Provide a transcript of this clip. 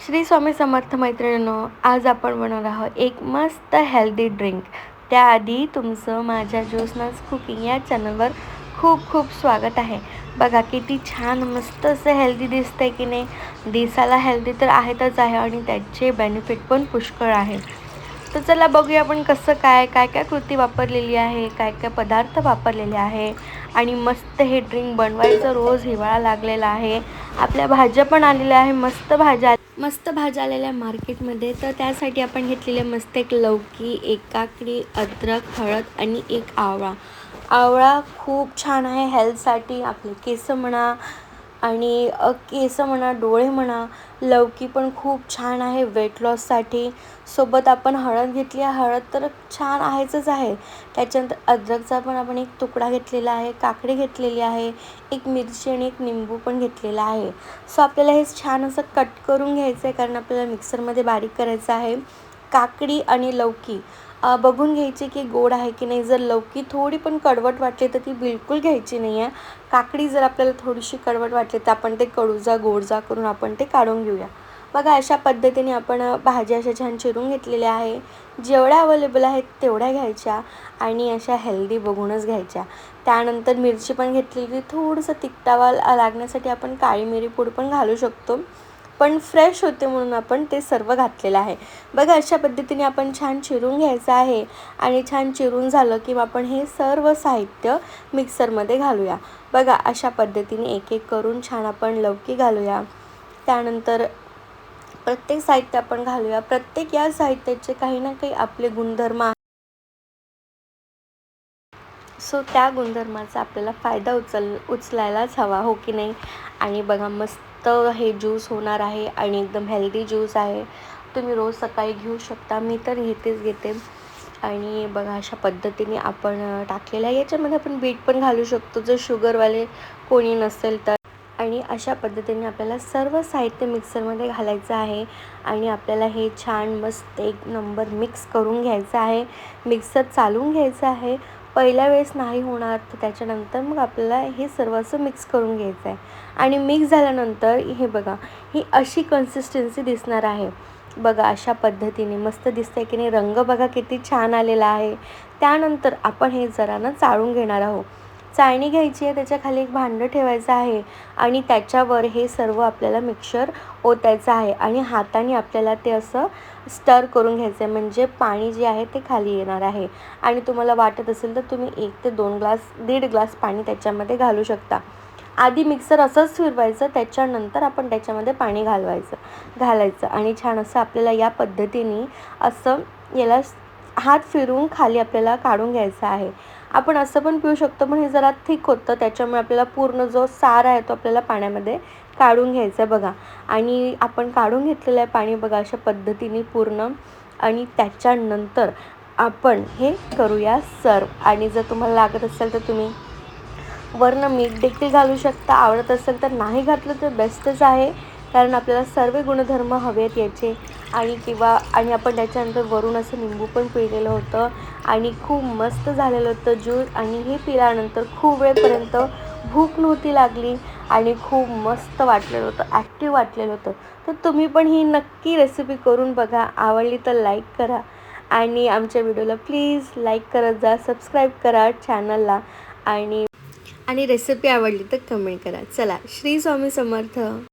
श्री स्वामी समर्थ मैत्रिणींनो, आज आपण बनवणार आहोत एक मस्त हेल्दी ड्रिंक. त्याआधी तुमचं माझ्या ज्योत्स्नाज कुकिंग या चॅनलवर खूप खूप स्वागत आहे. बघा किती छान मस्त असं हेल्दी दिसतंय की नाही. दिसायला हेल्दी तर आहेतच आहे आणि त्याचे बेनिफिट पण पुष्कळ आहे. तर चला बघूया आपण कसं काय काय काय कृती वापरलेली आहे, काय काय पदार्थ वापरलेले आहे आणि मस्त हे ड्रिंक बनवायचं. रोज हिवाळा लागलेला आहे, आपल्या भाज्या पण आलेल्या आहे, मस्त भाज्या आलेल्या मार्केटमध्ये. तर त्यासाठी आपण घेतलेले मस्त एक लौकी, एक काकडी, अद्रक, हळद आणि एक आवळा. आवळा खूप छान आहे हेल्थसाठी, आपले केस म्हणा आणि केस म्हणा, डोळे म्हणा. लौकी पण खूप छान आहे वेट लॉससाठी. सोबत आपण हळद घेतली आहे, हळद तर छान आहेच आहे. त्याच्यानंतर अद्रकचा पण आपण एक तुकडा घेतलेला आहे, काकडी घेतलेली आहे, एक मिरची आणि एक निंबू पण घेतलेला आहे. सो आपल्याला हे छान असं कट करून घ्यायचं आहे, कारण आपल्याला मिक्सरमध्ये बारीक करायचं आहे. काकडी आणि लौकी बघून घ्यायची की गोड आहे की नाही. जर लौकी थोडी पण कडवट वाटली तर ती बिलकुल घ्यायची नाही आहे. काकडी जर आपल्याला थोडीशी कडवट वाटली तर आपण ते कडूजा गोडजा करून आपण ते काढून घेऊया. बघा अशा पद्धतीने आपण भाज्या अशा छान चिरून घेतलेल्या आहे. जेवढ्या अवेलेबल आहेत तेवढ्या घ्यायच्या आणि अशा हेल्दी बघूनच घ्यायच्या. त्यानंतर मिरची पण घेतलेली, थोडंसं तिखटावा लागण्यासाठी आपण काळी मिरी पूड पण घालू शकतो, पण फ्रेश होते म्हणून आपण ते सर्व घातलेलं आहे. बघा अशा पद्धतीने आपण छान चिरून घ्यायचं आहे आणि छान चिरून झालं की आपण हे सर्व साहित्य मिक्सरमध्ये घालूया. बघा अशा पद्धतीने एक एक करून छान आपण लौकी घालूया. त्यानंतर प्रत्येक साहित्य आपण घालूया. प्रत्येक या साहित्याचे काही ना काही आपले गुणधर्म आहेत. सो त्या गुणधर्माचा आपल्याला फायदा उचलायलाच हवा, हो की नाही. आणि बघा मस्त हे ज्यूस होणार आहे आणि एकदम हेल्दी ज्यूस आहे. तुम्ही रोज सकाळी घेऊ शकता, मी तर घेते. आणि बघा अशा पद्धतीने आपण टाकलेलं आहे. याच्यामध्ये आपण बीट पण घालू शकतो जर शुगरवाले कोणी नसेल तर. आणि अशा पद्धतीने आपल्याला सर्व साहित्य मिक्सरमध्ये घालायचं आहे आणि आपल्याला हे छान मस्त एक नंबर मिक्स करून घ्यायचं आहे. मिक्सर चालवून घ्यायचं आहे. पहिल्या वेळेस नाही होणार तर त्याच्यानंतर मग आपल्याला हे सर्व असं मिक्स करून घ्यायचं आहे. आणि मिक्स झाल्यानंतर हे बघा ही अशी कन्सिस्टन्सी दिसणार आहे. बघा अशा पद्धतीने मस्त दिसतंय की नाही. रंग बघा किती छान आलेला आहे. त्यानंतर आपण हे जरानं चाळून घेणार आहोत. चाळणी घ्यायची आहे, त्याच्या खाली एक भांडं ठेवायचं आहे आणि त्याच्यावर हे सर्व आपल्याला मिक्सचर ओतायचं आहे आणि हाताने आपल्याला ते असं स्टर करून घ्यायचं आहे, म्हणजे पाणी जे आहे ते खाली येणार आहे. आणि तुम्हाला वाटत असेल तर तुम्ही 1 ते 2 ग्लास 1.5 ग्लास पाणी त्याच्यामध्ये घालू शकता. आधी मिक्सर असंच फिरवायचं, त्याच्यानंतर आपण त्याच्यामध्ये पाणी घालायचं आणि छान असं आपल्याला या पद्धतीने असं याला हात फिरवून खाली आपल्याला काढून घ्यायचं आहे. आपण असं पण पिऊ शकतो, पण हे जरा थिक होतं, त्याच्यामुळे आपल्याला पूर्ण जो सार आहे तो आपल्याला पाण्यामध्ये काढून घ्यायचा आहे. बघा आणि आपण काढून घेतलेलं आहे पाणी बघा अशा पद्धतीने पूर्ण. आणि त्याच्यानंतर आपण हे करूया सर्व. आणि जर तुम्हाला लागत असेल तर तुम्ही वरनं मीठ देखील घालू शकता. आवडत असेल तर नाही घातलं तर बेस्टच आहे, कारण आपल्याला सर्व गुणधर्म हवेत याचे. आणि आपण त्याच्यानंतर वरून असं निंबू पण पिळलेलं होतं आणि खूप मस्त झालेलं होतं ज्यूस. आणि हे पिल्यानंतर खूप वेळपर्यंत भूक नव्हती लागली आणि खूप मस्त वाटलेलं होतं, ॲक्टिव्ह वाटलेलं होतं. तर तुम्ही पण ही नक्की रेसिपी करून बघा. आवडली तर लाईक करा आणि आमच्या व्हिडिओला प्लीज लाईक करत जा, सबस्क्राईब करा चॅनलला. आणि रेसिपी आवडली तर कमेंट करा. चला, श्री स्वामी समर्थ.